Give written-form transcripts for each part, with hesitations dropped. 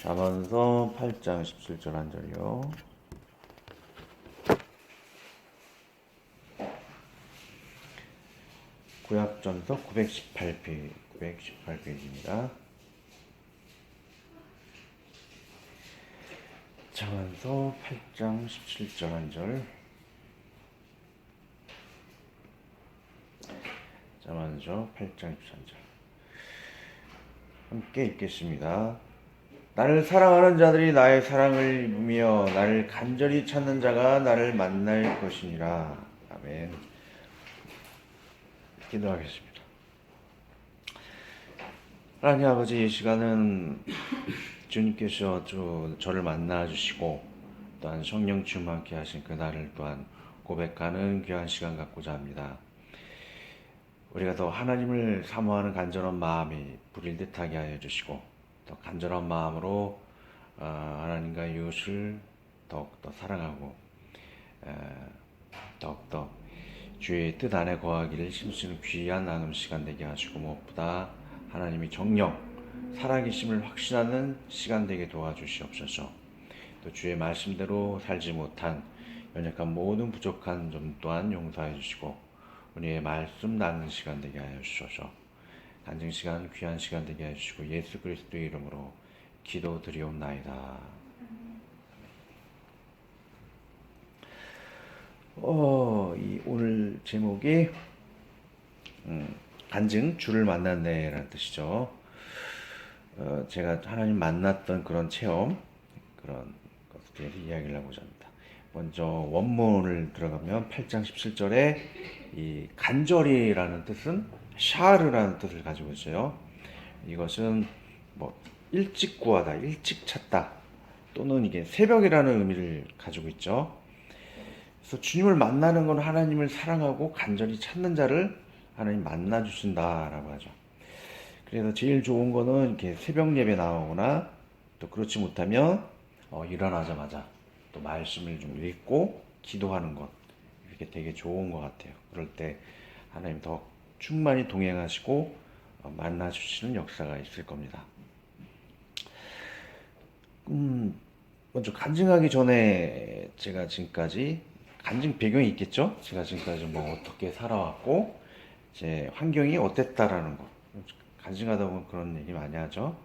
잠언서 8장 17절 한 절이요. 구약전서 918페이지입니다. 잠언서 8장 17절 한 절. 잠언서 8장 17절. 함께 읽겠습니다. 나를 사랑하는 자들이 나의 사랑을 입으며 나를 간절히 찾는 자가 나를 만날 것이니라. 아멘. 기도하겠습니다. 하나님 아버지, 이 시간은 주님께서 저를 만나 주시고 또한 성령 충만케 하신 그날을 또한 고백하는 귀한 시간 갖고자 합니다. 우리가 더 하나님을 사모하는 간절한 마음이 불일 듯하게 하여 주시고 더 간절한 마음으로 하나님과 이웃을 더욱더 사랑하고 더욱더 주의 뜻 안에 거하기를 힘쓰는 귀한 나눔 시간 되게 하시고 무엇보다 하나님이 정령 살아계심을 확신하는 시간 되게 도와주시옵소서. 또 주의 말씀대로 살지 못한 연약한 모든 부족한 점 또한 용서해 주시고 우리의 말씀 나누는 시간 되게 하여 주소서. 간증 시간 귀한 시간 되게 해 주시고 예수 그리스도의 이름으로 기도드리옵나이다. 오늘 제목이 간증 주를 만났네라는 뜻이죠. 제가 하나님 만났던 그런 체험, 그런 것에 대해서 이야기를 하고자 합니다. 먼저 원문을 들어가면 8장 17절에 이 간절이라는 뜻은 샤르라는 뜻을 가지고 있어요. 이것은 일찍 구하다, 일찍 찾다, 또는 이게 새벽이라는 의미를 가지고 있죠. 그래서 주님을 만나는 건 하나님을 사랑하고 간절히 찾는 자를 하나님 만나 주신다라고 하죠. 그래서 제일 좋은 거는 이렇게 새벽 예배 나오거나 또 그렇지 못하면 일어나자마자 또 말씀을 좀 읽고 기도하는 것, 이렇게 되게 좋은 것 같아요. 그럴 때 하나님 더 충만히 동행하시고 만나 주시는 역사가 있을 겁니다. 먼저 간증하기 전에 제가 지금까지 간증 배경이 있겠죠? 제가 지금까지 어떻게 살아왔고 제 환경이 어땠다라는 거. 간증하다 보면 그런 얘기 많이 하죠.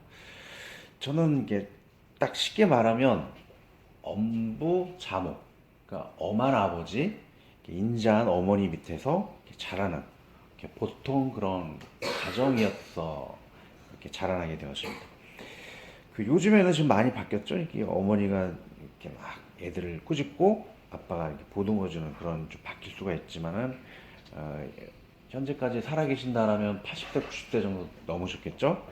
저는 이게 딱 쉽게 말하면 엄부 자모, 그러니까 엄한 아버지, 인자한 어머니 밑에서 자라는 보통 그런 가정이었어. 이렇게 자라나게 되었습니다. 요즘에는 지금 많이 바뀌었죠. 이렇게 어머니가 이렇게 막 애들을 꾸짖고 아빠가 이렇게 보듬어주는 그런 좀 바뀔 수가 있지만은 현재까지 살아계신다라면 80대, 90대 정도 넘으셨겠죠?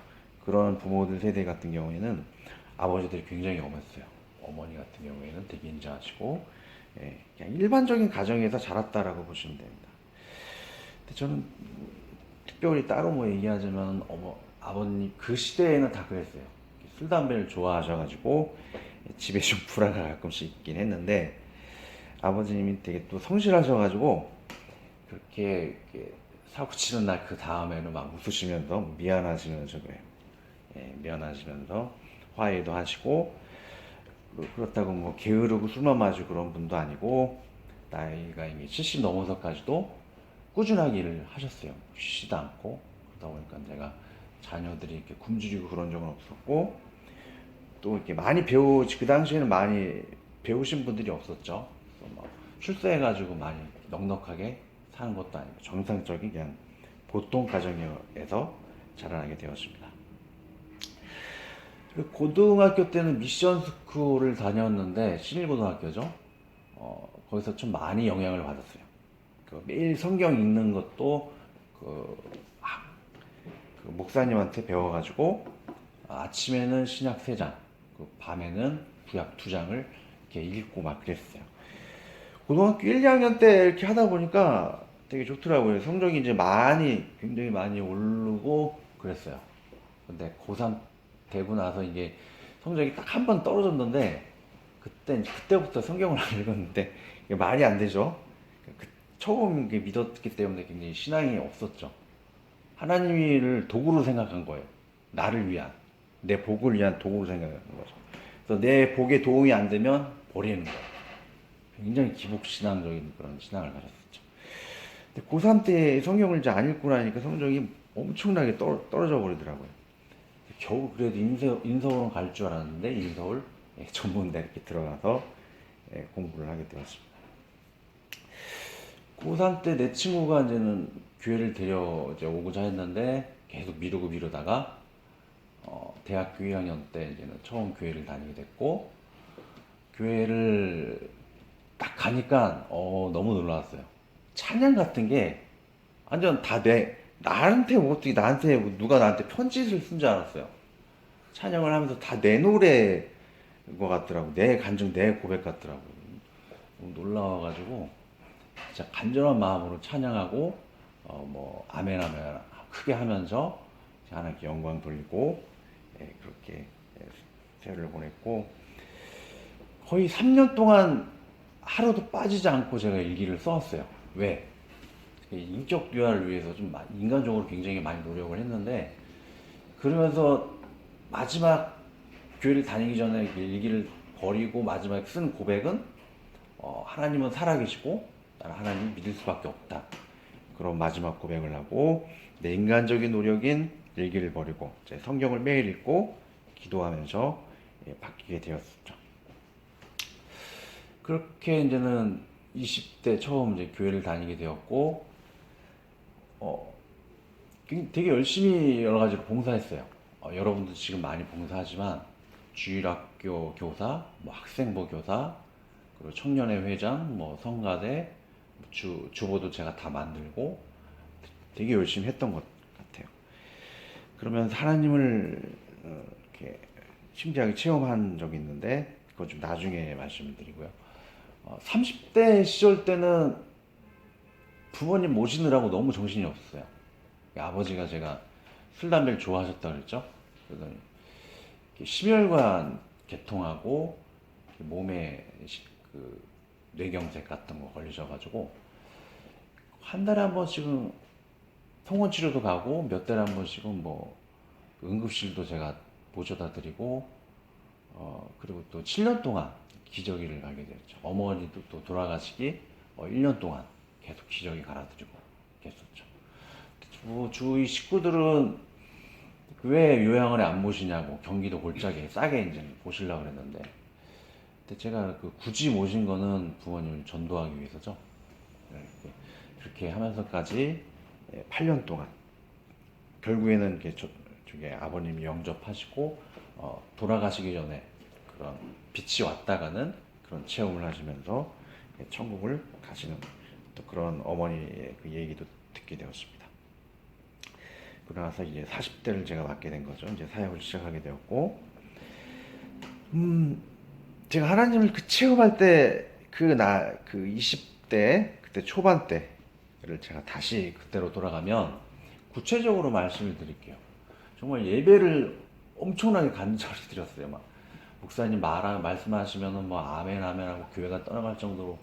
그런 부모들 세대 같은 경우에는 아버지들이 굉장히 엄했어요. 어머니 같은 경우에는 되게 인자하시고, 그냥 일반적인 가정에서 자랐다라고 보시면 됩니다. 근데 저는 특별히 따로 얘기하자면, 아버님 그 시대에는 다 그랬어요. 술, 담배를 좋아하셔가지고, 집에 좀 불화가 가끔씩 있긴 했는데, 아버님이 되게 또 성실하셔가지고, 그렇게 사고 치는 날 그 다음에는 막 웃으시면서 미안하시면서 그래요. 미안하시면서 화해도 하시고 그렇다고 게으르고 술만 마시고 그런 분도 아니고 나이가 이미 70 넘어서까지도 꾸준하게 일을 하셨어요. 쉬지도 않고. 그러다 보니까 제가 자녀들이 이렇게 굶주리고 그런 적은 없었고 또 이렇게 많이 그 당시에는 많이 배우신 분들이 없었죠. 출세해가지고 많이 넉넉하게 사는 것도 아니고 정상적인 그냥 보통 가정에서 자라나게 되었습니다. 고등학교 때는 미션 스쿨을 다녔는데 신일고등학교죠. 거기서 좀 많이 영향을 받았어요. 매일 성경 읽는 것도 그 목사님한테 배워가지고 아침에는 신약 3장, 밤에는 구약 2장을 이렇게 읽고 막 그랬어요. 고등학교 1, 2학년 때 이렇게 하다 보니까 되게 좋더라고요. 성적이 이제 굉장히 많이 오르고 그랬어요. 근데 고3 되고 나서 이게 성적이 딱 한 번 떨어졌는데, 그때부터 성경을 안 읽었는데, 이게 말이 안 되죠. 처음 믿었기 때문에 굉장히 신앙이 없었죠. 하나님을 도구로 생각한 거예요. 나를 위한. 내 복을 위한 도구로 생각하는 거죠. 그래서 내 복에 도움이 안 되면 버리는 거예요. 굉장히 기복신앙적인 그런 신앙을 가졌었죠. 근데 고3 때 성경을 이제 안 읽고 나니까 성적이 엄청나게 떨어져 버리더라고요. 겨우 그래도 인서울은 갈 줄 알았는데 인서울 전문대 이렇게 들어가서 공부를 하게 되었습니다. 고3 때 내 친구가 이제는 교회를 이제 오고자 했는데 계속 미루다가 대학교 2학년 때 이제는 처음 교회를 다니게 됐고, 교회를 딱 가니까 너무 놀라웠어요. 찬양 같은 게 완전 다 나한테 어떻게 나한테 누가 나한테 편지를 쓴 줄 알았어요. 찬양을 하면서 다 내 노래 것 같더라고. 내 간증, 내 고백 같더라고. 너무 놀라워가지고 진짜 간절한 마음으로 찬양하고 뭐 아멘 아멘 크게 하면서 하나님께 영광 돌리고 그렇게 세월을 보냈고, 거의 3년 동안 하루도 빠지지 않고 제가 일기를 써왔어요. 왜? 인격 유화를 위해서 좀 인간적으로 굉장히 많이 노력을 했는데, 그러면서 마지막 교회를 다니기 전에 일기를 버리고 마지막에 쓴 고백은 하나님은 살아계시고 나는 하나님을 믿을 수밖에 없다. 그런 마지막 고백을 하고 내 인간적인 노력인 일기를 버리고 이제 성경을 매일 읽고 기도하면서 바뀌게 되었죠. 그렇게 이제는 20대 처음 이제 교회를 다니게 되었고, 되게 열심히 여러 가지로 봉사했어요. 여러분도 지금 많이 봉사하지만 주일학교 교사, 뭐 학생부 교사, 그리고 청년회 회장, 뭐 성가대, 주보도 제가 다 만들고 되게 열심히 했던 것 같아요. 그러면서 하나님을 이렇게 심지하게 체험한 적이 있는데 그건 좀 나중에 말씀을 드리고요. 30대 시절 때는 부모님 모시느라고 너무 정신이 없었어요. 아버지가 제가 술, 담배를 좋아하셨다 그랬죠. 그래서 심혈관 개통하고 몸에 그 뇌경색 같은 거 걸리셔가지고 한 달에 한 번씩은 통원 치료도 가고 몇 달에 한 번씩은 뭐 응급실도 제가 모셔다 드리고 그리고 또 7년 동안 기저귀를 갈게 됐죠. 어머니도 또 돌아가시기 1년 동안 계속 기저귀 갈아드리고 했었죠. 주위 식구들은 왜 요양원에 안 모시냐고 경기도 골짜기에 싸게 이제 모시려고 그랬는데, 근데 제가 굳이 모신 거는 부모님을 전도하기 위해서죠. 그렇게 하면서까지 8년 동안 결국에는 저게 아버님이 영접하시고 돌아가시기 전에 그런 빛이 왔다가는 그런 체험을 하시면서 천국을 가시는 또 그런 어머니의 그 얘기도 듣게 되었습니다. 그러고 나서 이제 40대를 제가 맞게 된 거죠. 이제 사역을 시작하게 되었고, 제가 하나님을 체험할 때 그 20대 그때 초반 때를 제가 다시 그때로 돌아가면 구체적으로 말씀을 드릴게요. 정말 예배를 엄청나게 간절히 드렸어요. 막 목사님 말씀하시면은 뭐 아멘 아멘 하고 교회가 떠나갈 정도로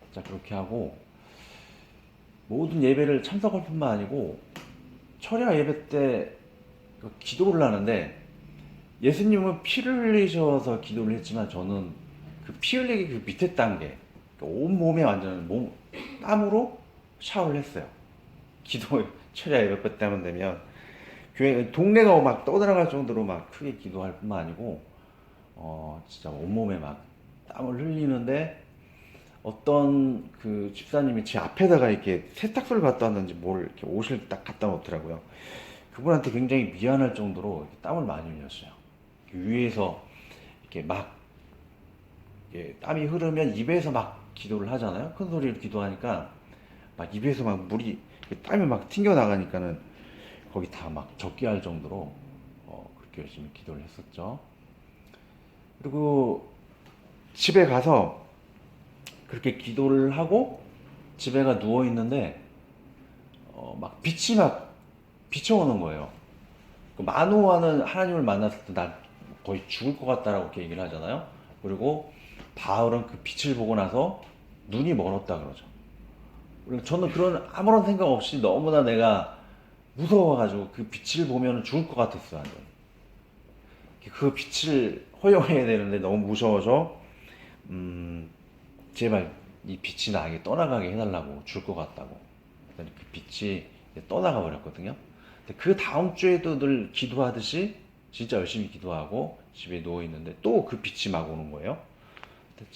진짜 그렇게 하고, 모든 예배를 참석할 뿐만 아니고 철야 예배 때 기도를 하는데, 예수님은 피를 흘리셔서 기도를 했지만 저는 그 피 흘리기 그 밑에 단계, 온 몸에 완전 땀으로 샤워를 했어요. 철야 예배 때만 되면 교회 동네가 막 떠들어갈 정도로 막 크게 기도할 뿐만 아니고 진짜 온몸에 막 땀을 흘리는데, 어떤 그 집사님이 제 앞에다가 이렇게 세탁소를 갔다 왔는지 이렇게 옷을 딱 갖다 놓더라고요. 그분한테 굉장히 미안할 정도로 이렇게 땀을 많이 흘렸어요. 위에서 이렇게 막 땀이 흐르면 입에서 막 기도를 하잖아요. 큰 소리로 기도하니까 막 입에서 막 물이 땀이 막 튕겨 나가니까는 거기 다 막 적게 할 정도로 그렇게 열심히 기도를 했었죠. 그리고 집에 가서 그렇게 기도를 하고 집에가 누워 있는데 막 빛이 막 비춰오는 거예요. 마노아는 하나님을 만났을 때 난 거의 죽을 것 같다라고 이렇게 얘기를 하잖아요. 그리고 바울은 그 빛을 보고 나서 눈이 멀었다 그러죠. 그리고 저는 그런 아무런 생각 없이 너무나 내가 무서워가지고 그 빛을 보면 죽을 것 같았어요. 완전. 그 빛을 허용해야 되는데 너무 무서워서 제발 이 빛이 나에게 떠나가게 해달라고 줄 것 같다고. 그랬더니 그 빛이 떠나가 버렸거든요. 근데 그 다음 주에도 늘 기도하듯이 진짜 열심히 기도하고 집에 누워 있는데 또 그 빛이 막 오는 거예요. 근데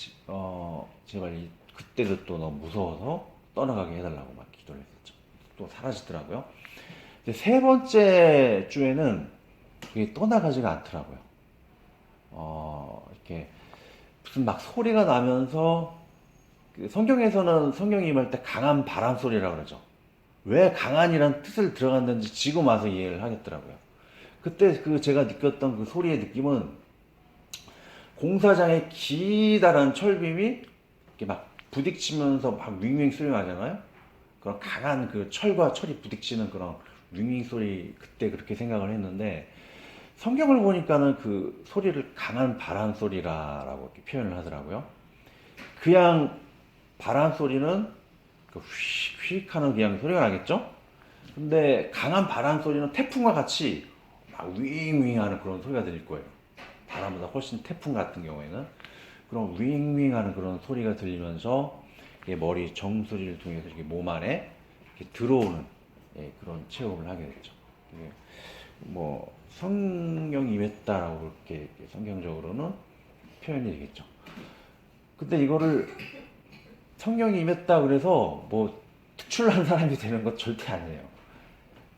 제발 그때도 또 너무 무서워서 떠나가게 해달라고 막 기도를 했었죠. 또 사라지더라고요. 근데 세 번째 주에는 그게 떠나가지가 않더라고요. 이렇게 무슨 막 소리가 나면서 그 성경에서는 성경이 임할 때 강한 바람 소리라고 그러죠. 왜 강한이란 뜻을 들어갔는지 지금 와서 이해를 하겠더라고요. 그때 그 제가 느꼈던 그 소리의 느낌은 공사장에 기다란 철빔이 이렇게 막 부딪히면서 막 윙윙 소리 나잖아요. 그런 강한 그 철과 철이 부딪히는 그런 윙윙 소리, 그때 그렇게 생각을 했는데 성경을 보니까는 그 소리를 강한 바람 소리라고 이렇게 표현을 하더라고요. 그냥 바람 소리는 그 휙휙 하는 그냥 소리가 나겠죠? 근데 강한 바람 소리는 태풍과 같이 막 윙윙 하는 그런 소리가 들릴 거예요. 바람보다 훨씬 태풍 같은 경우에는 그런 윙윙 하는 그런 소리가 들리면서 머리 정수리를 통해서 이렇게 몸 안에 이렇게 들어오는, 그런 체험을 하게 됐죠. 뭐 성령이 임했다라고 그렇게 성경적으로는 표현이 되겠죠. 근데 이거를 성령이 임했다 그래서 뭐 특출난 사람이 되는 것 절대 아니에요.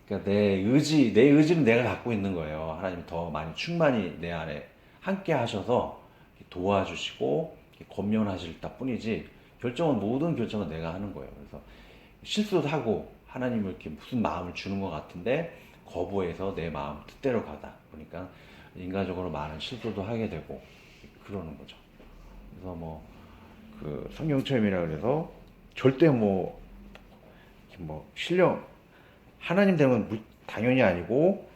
그러니까 내 의지는 내가 갖고 있는 거예요. 하나님이 더 많이 충만히 내 안에 함께 하셔서 도와주시고 권면하실 뿐이지, 모든 결정은 내가 하는 거예요. 그래서 실수도 하고 하나님을 이렇게 무슨 마음을 주는 것 같은데 거부해서 내 마음 뜻대로 가다 보니까 인간적으로 많은 실수도 하게 되고 그러는 거죠. 그래서 뭐 그 성령 체험이라 그래서 절대 뭐 신령 하나님 되는 건 당연히 아니고,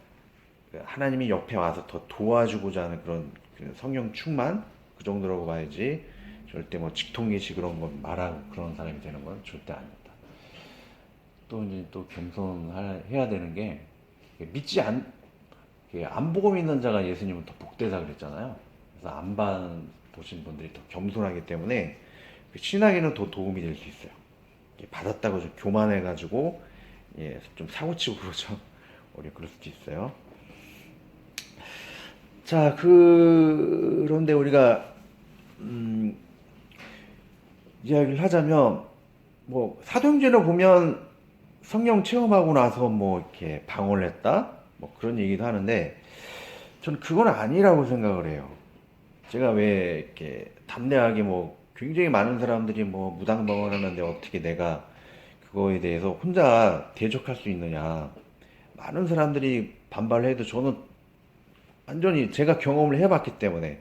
하나님이 옆에 와서 더 도와주고자 하는 그런 성령 충만, 그 정도라고 봐야지, 절대 뭐 직통계시 그런 거 말하고 그런 사람이 되는 건 절대 아닙니다. 또 이제 또 겸손해야 되는 게, 믿지 안, 안 보고 믿는 자가 예수님은 더 복되다 그랬잖아요. 그래서 보신 분들이 더 겸손하기 때문에 신앙에는 더 도움이 될 수 있어요. 받았다고 좀 교만해가지고 좀 사고치고 그러죠. 우리 그럴 수도 있어요. 자, 그런데 우리가 이야기를 하자면 뭐 사도행전을 보면 성령 체험하고 나서 뭐 이렇게 방언을 했다 뭐 그런 얘기도 하는데, 저는 그건 아니라고 생각을 해요. 제가 왜 이렇게 담대하게 뭐 굉장히 많은 사람들이 뭐 무당방언 하는데 어떻게 내가 그거에 대해서 혼자 대적할 수 있느냐. 많은 사람들이 반발해도 저는 완전히 제가 경험을 해봤기 때문에,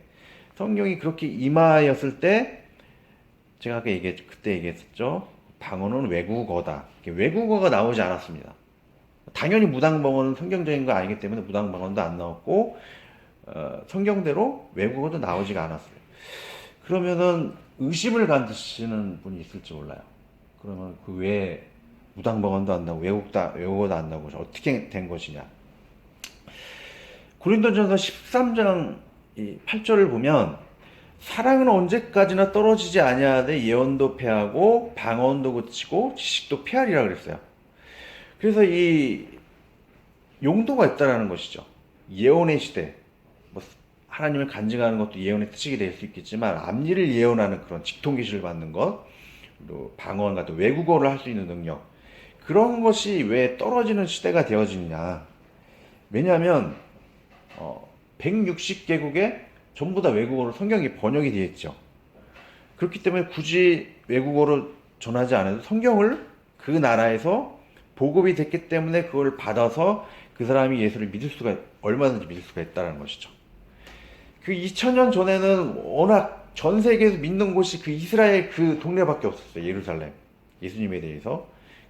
성령이 그렇게 임하였을 때 제가 그때 얘기했었죠. 방언은 외국어다. 외국어가 나오지 않았습니다. 당연히 무당방언은 성경적인 거 아니기 때문에 무당방언도 안 나왔고, 성경대로 외국어도 나오지가 않았어요. 그러면은 의심을 가지시는 분이 있을지 몰라요. 그러면 그 왜 무당방언도 안 나오고 외국어도 안 나오고 어떻게 된 것이냐. 고린도전서 13장 8절을 보면 사랑은 언제까지나 떨어지지 아니하되 예언도 패하고 방언도 그치고 지식도 패하리라 그랬어요. 그래서 이 용도가 있다라는 것이죠. 예언의 시대, 뭐 하나님을 간증하는 것도 예언의 뜻이 될 수 있겠지만 앞일을 예언하는 그런 직통계시를 받는 것, 또 방언 같은 외국어를 할 수 있는 능력, 그런 것이 왜 떨어지는 시대가 되어지느냐. 왜냐하면 160개국에 전부 다 외국어로 성경이 번역이 되어 있죠. 그렇기 때문에 굳이 외국어로 전하지 않아도 성경을 그 나라에서 보급이 됐기 때문에 그걸 받아서 그 사람이 예수를 얼마든지 믿을 수가 있다는 것이죠. 그 2000년 전에는 워낙 전 세계에서 믿는 곳이 그 이스라엘 그 동네밖에 없었어요. 예루살렘. 예수님에 대해서.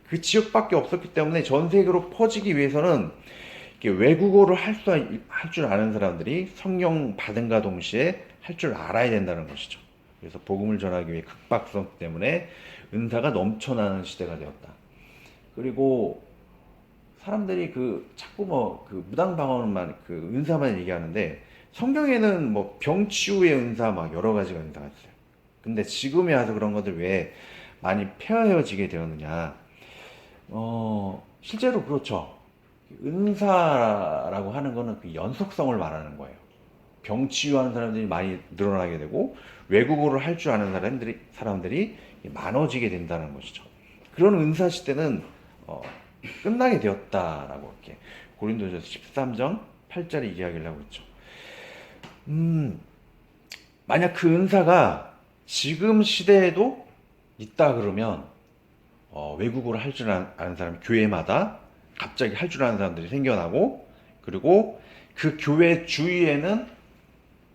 그 지역밖에 없었기 때문에 전 세계로 퍼지기 위해서는 외국어를 할 줄 아는 사람들이 성령 받은가 동시에 할 줄 알아야 된다는 것이죠. 그래서 복음을 전하기 위해 급박성 때문에 은사가 넘쳐나는 시대가 되었다. 그리고 사람들이 자꾸 그 무당 방언만, 그 은사만 얘기하는데 성경에는 뭐 병치유의 은사 막 여러 가지가 은사가 있어요. 근데 지금에 와서 그런 것들 왜 많이 폐허해지게 되었느냐? 실제로 그렇죠. 은사라고 하는 거는 그 연속성을 말하는 거예요. 병치유하는 사람들이 많이 늘어나게 되고 외국어를 할 줄 아는 사람들이 많아지게 된다는 것이죠. 그런 은사 시대는 끝나게 되었다라고 이렇게 고린도전서 13장 8절에 이야기를 하고 있죠. 만약 그 은사가 지금 시대에도 있다 그러면 외국어를 할 줄 아는 사람이 교회마다 갑자기 할 줄 아는 사람들이 생겨나고, 그리고 그 교회 주위에는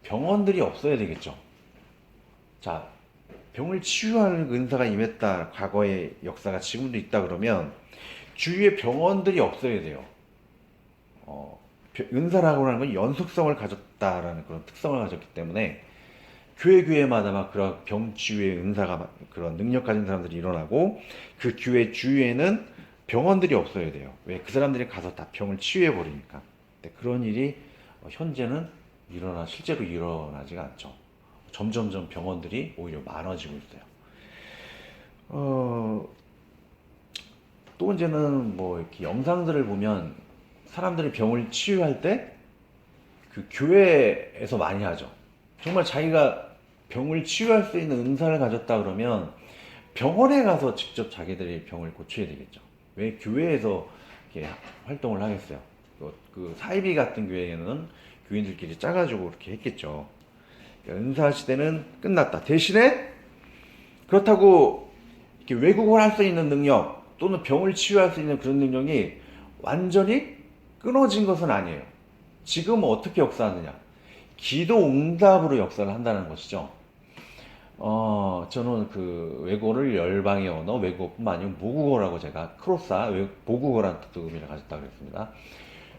병원들이 없어야 되겠죠. 자, 병을 치유하는 은사가 임했다, 과거의 역사가 지금도 있다 그러면 주위에 병원들이 없어야 돼요. 은사라고 하는 건 연속성을 가졌다라는 그런 특성을 가졌기 때문에 교회마다 막 그런 병치유의 은사가 그런 능력 가진 사람들이 일어나고, 그 교회 주위에는 병원들이 없어야 돼요. 왜? 그 사람들이 가서 다 병을 치유해 버리니까. 근데 그런 일이 현재는 실제로 일어나지가 않죠. 점점점 병원들이 오히려 많아지고 있어요. 또 이제는 뭐 이렇게 영상들을 보면 사람들이 병을 치유할 때 그 교회에서 많이 하죠. 정말 자기가 병을 치유할 수 있는 은사를 가졌다 그러면 병원에 가서 직접 자기들의 병을 고쳐야 되겠죠. 왜 교회에서 이렇게 활동을 하겠어요? 그 사이비 같은 교회에는 교인들끼리 짜가지고 이렇게 했겠죠. 그러니까 은사 시대는 끝났다. 대신에 그렇다고 이렇게 외국어를 할 수 있는 능력 또는 병을 치유할 수 있는 그런 능력이 완전히 끊어진 것은 아니에요. 지금 어떻게 역사하느냐? 기도 응답으로 역사를 한다는 것이죠. 저는 그 외국어를 열방의 언어, 외국어뿐만 아니고 모국어라고 제가 크로사, 모국어라는 뜻의미를 가졌다 그랬습니다.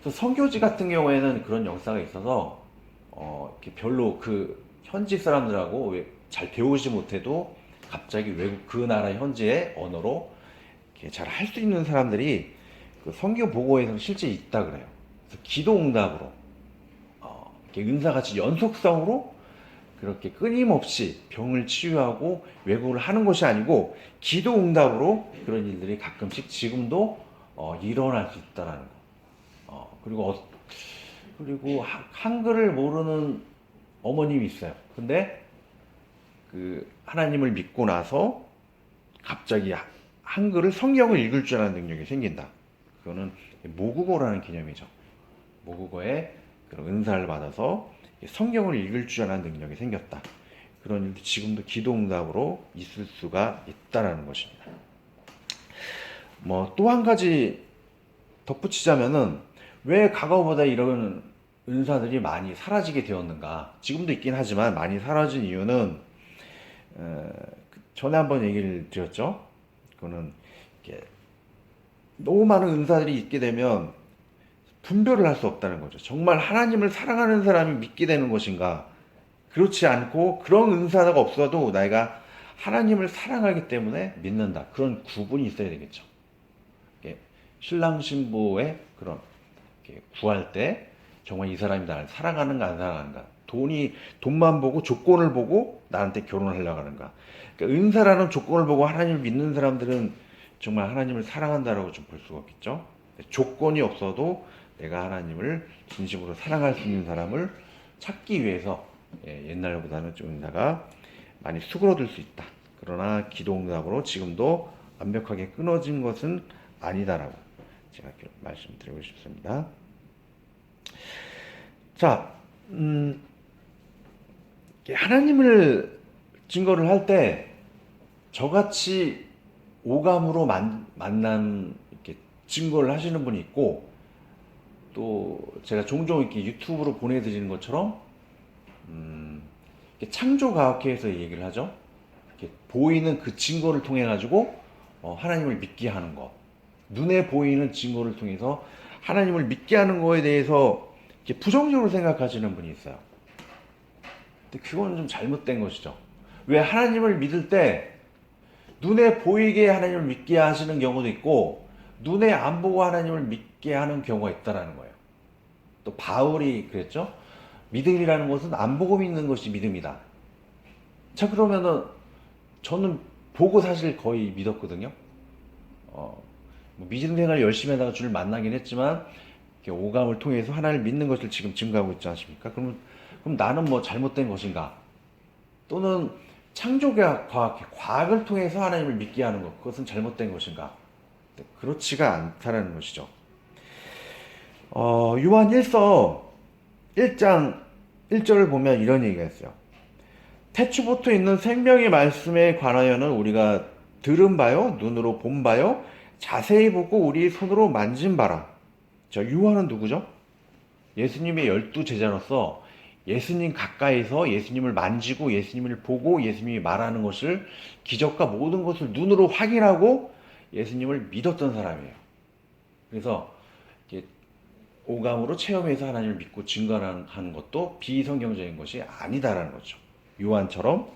그래서 선교지 같은 경우에는 그런 역사가 있어서, 이렇게 별로 그 현지 사람들하고 잘 배우지 못해도 갑자기 외국 그 나라 현지의 언어로 잘 할 수 있는 사람들이 그 선교 보고에서 실제 있다 그래요. 그래서 기도 응답으로, 이렇게 은사같이 연속성으로 그렇게 끊임없이 병을 치유하고 외국을 하는 것이 아니고 기도 응답으로 그런 일들이 가끔씩 지금도 일어날 수 있다라는 거. 그리고 한글을 모르는 어머님이 있어요. 근데 그 하나님을 믿고 나서 갑자기 한글을 성경을 읽을 줄 아는 능력이 생긴다. 그거는 모국어라는 개념이죠. 모국어에 그런 은사를 받아서 성경을 읽을 줄 아는 능력이 생겼다. 그런 일도 지금도 기도응답으로 있을 수가 있다라는 것입니다. 뭐 또 한 가지 덧붙이자면은 왜 과거보다 이런 은사들이 많이 사라지게 되었는가? 지금도 있긴 하지만 많이 사라진 이유는 전에 한번 얘기를 드렸죠. 그거는 이렇게 너무 많은 은사들이 있게 되면 분별을 할 수 없다는 거죠. 정말 하나님을 사랑하는 사람이 믿게 되는 것인가? 그렇지 않고 그런 은사가 없어도 내가 하나님을 사랑하기 때문에 믿는다. 그런 구분이 있어야 되겠죠. 신랑 신부의 그런 구할 때 정말 이 사람이 나를 사랑하는가 안 사랑하는가? 돈만 보고 조건을 보고 나한테 결혼하려고 하는가? 그러니까 은사라는 조건을 보고 하나님을 믿는 사람들은 정말 하나님을 사랑한다라고 좀 볼 수가 없겠죠. 조건이 없어도 내가 하나님을 진심으로 사랑할 수 있는 사람을 찾기 위해서 옛날보다는 좀 은사가 많이 수그러들 수 있다. 그러나 기도응답으로 지금도 완벽하게 끊어진 것은 아니다라고 제가 말씀드리고 싶습니다. 자, 하나님을 증거를 할 때 저같이 오감으로 만난 이렇게 증거를 하시는 분이 있고, 또 제가 종종 이렇게 유튜브로 보내드리는 것처럼 창조과학회에서 얘기를 하죠. 이렇게 보이는 그 증거를 통해 가지고 하나님을 믿게 하는 것, 눈에 보이는 증거를 통해서 하나님을 믿게 하는 거에 대해서 이렇게 부정적으로 생각하시는 분이 있어요. 근데 그건 좀 잘못된 것이죠. 왜? 하나님을 믿을 때 눈에 보이게 하나님을 믿게 하시는 경우도 있고 눈에 안 보고 하나님을 믿게 하는 경우가 있다라는 거예요. 또 바울이 그랬죠. 믿음이라는 것은 안 보고 믿는 것이 믿음이다. 자, 그러면은 저는 보고 사실 거의 믿었거든요. 뭐 믿음 생활 열심히 하다가 주를 만나긴 했지만 오감을 통해서 하나님을 믿는 것을 지금 증거하고 있지 않습니까? 그럼 나는 뭐 잘못된 것인가? 또는 창조과학, 과학을 통해서 하나님을 믿게 하는 것, 그것은 잘못된 것인가? 그렇지가 않다는 것이죠. 요한 1서 1장 1절을 보면 이런 얘기가 있어요. 태초부터 있는 생명의 말씀에 관하여는 우리가 들은 바요, 눈으로 본 바요, 자세히 보고 우리 손으로 만진 바라. 자, 요한은 누구죠? 예수님의 12제자로서 예수님 가까이서 예수님을 만지고 예수님을 보고 예수님이 말하는 것을, 기적과 모든 것을 눈으로 확인하고 예수님을 믿었던 사람이에요. 그래서 오감으로 체험해서 하나님을 믿고 증거하는 것도 비성경적인 것이 아니다라는 거죠. 요한처럼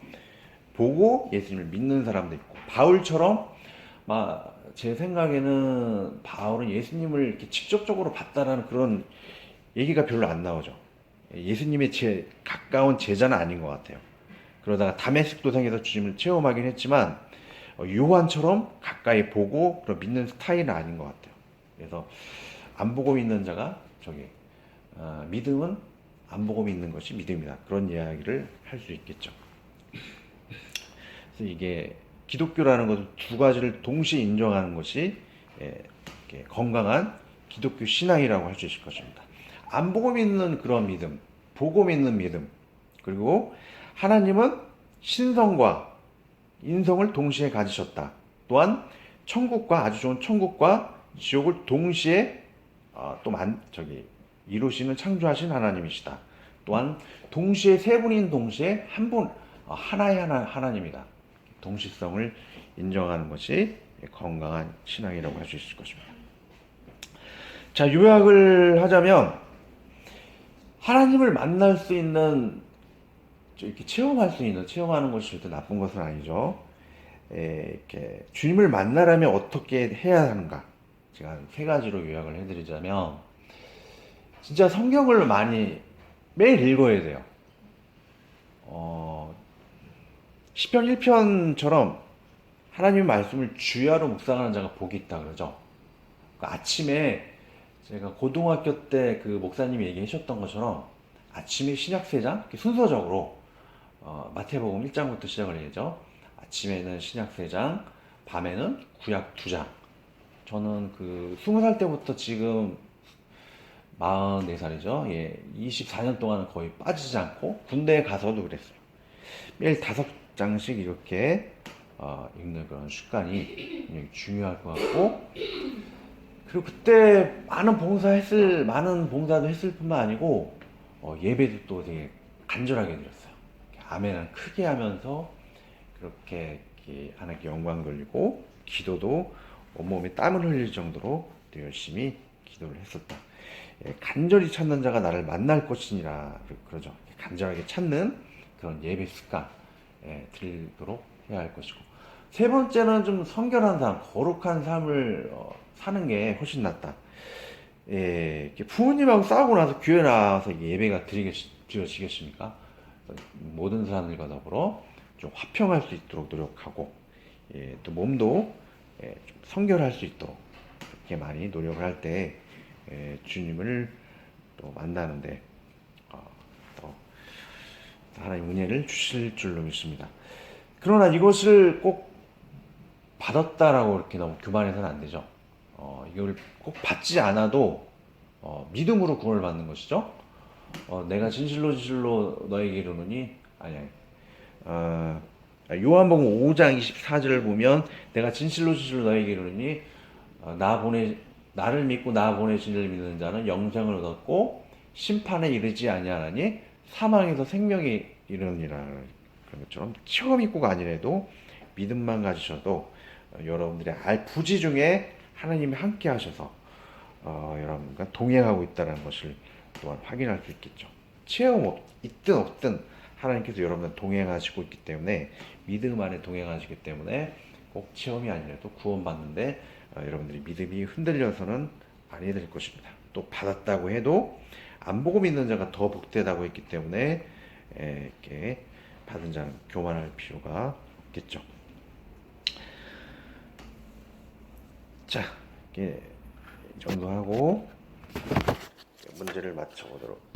보고 예수님을 믿는 사람도 있고, 바울처럼 제 생각에는 바울은 예수님을 이렇게 직접적으로 봤다라는 그런 얘기가 별로 안 나오죠. 예수님의 가까운 제자는 아닌 것 같아요. 그러다가 다메섹 도상에서 주님을 체험하긴 했지만 요한처럼 가까이 보고 그런 믿는 스타일은 아닌 것 같아요. 그래서 안 보고 믿는 자가 믿음은 안 보고 믿는 것이 믿음이다. 그런 이야기를 할 수 있겠죠. 그래서 이게 기독교라는 것을 두 가지를 동시에 인정하는 것이 건강한 기독교 신앙이라고 할 수 있을 것입니다. 안 보고 믿는 그런 믿음, 보고 믿는 믿음, 그리고 하나님은 신성과 인성을 동시에 가지셨다. 또한 천국과, 아주 좋은 천국과 지옥을 동시에 이루시는, 창조하신 하나님이시다. 또한 동시에 세 분인 동시에 한 분, 하나의 하나님이다. 동시성을 인정하는 것이 건강한 신앙이라고 할 수 있을 것입니다. 자, 요약을 하자면 하나님을 만날 수 있는, 이렇게 체험할 수 있는, 체험하는 것이 절대 나쁜 것은 아니죠. 이렇게 주님을 만나려면 어떻게 해야 하는가? 제가 세 가지로 요약을 해드리자면, 진짜 성경을 많이 매일 읽어야 돼요. 시편 1편처럼 하나님의 말씀을 주야로 묵상하는 자가 복이 있다 그러죠. 아침에 제가 고등학교 때 그 목사님이 얘기하셨던 것처럼 아침에 신약 3장 순서적으로 마태복음 1장부터 시작을 해야죠. 아침에는 신약 3장, 밤에는 구약 2장. 저는 20살 때부터 지금 44살이죠. 24년 동안 거의 빠지지 않고 군대에 가서도 그랬어요. 매일 5장씩 이렇게 읽는 그런 습관이 굉장히 중요할 것 같고, 그리고 그때 많은 봉사도 했을 뿐만 아니고 예배도 또 되게 간절하게 드렸어요. 아멘을 크게 하면서 그렇게 하나님께 영광 돌리고, 기도도 온몸에 땀을 흘릴 정도로 열심히 기도를 했었다. 간절히 찾는 자가 나를 만날 것이니라 그러죠. 간절하게 찾는 그런 예배 습관 들도록 해야 할 것이고, 세 번째는 좀 성결한 삶, 거룩한 삶을 사는 게 훨씬 낫다. 부모님하고 싸우고 나서 교회 나와서 예배가 드려지겠습니까? 모든 사람들과 더불어 좀 화평할 수 있도록 노력하고, 또 몸도 좀 성결할 수 있도록 그렇게 많이 노력을 할 때 주님을 또 만나는데 또 하나님 은혜를 주실 줄로 믿습니다. 그러나 이것을 꼭 받았다라고 이렇게 너무 교만해서는 안 되죠. 이걸 꼭 받지 않아도 믿음으로 구원을 받는 것이죠. 내가 진실로 너에게 이르노니, 요한복음 5장 24절을 보면 내가 진실로 너에게 이르노니 나를 믿고 나 보내신 이를 믿는 자는 영생을 얻었고 심판에 이르지 아니하나니 사망에서 생명에 이르느니라. 그런 것처럼 체험 있고가 아니라도 믿음만 가지셔도 여러분들의 부지 중에 하나님이 함께 하셔서 여러분과 동행하고 있다는 것을 또한 확인할 수 있겠죠. 체험 있든 없든 하나님께서 여러분과 동행하시고 있기 때문에, 믿음 안에 동행하시기 때문에 꼭 체험이 아니라도 구원받는데 여러분들이 믿음이 흔들려서는 아니 될 것입니다. 또 받았다고 해도 안 보고 믿는 자가 더 복되다고 했기 때문에 이렇게 받은 자는 교만할 필요가 없겠죠. 자, 이렇게 이 정도 하고 문제를 맞춰보도록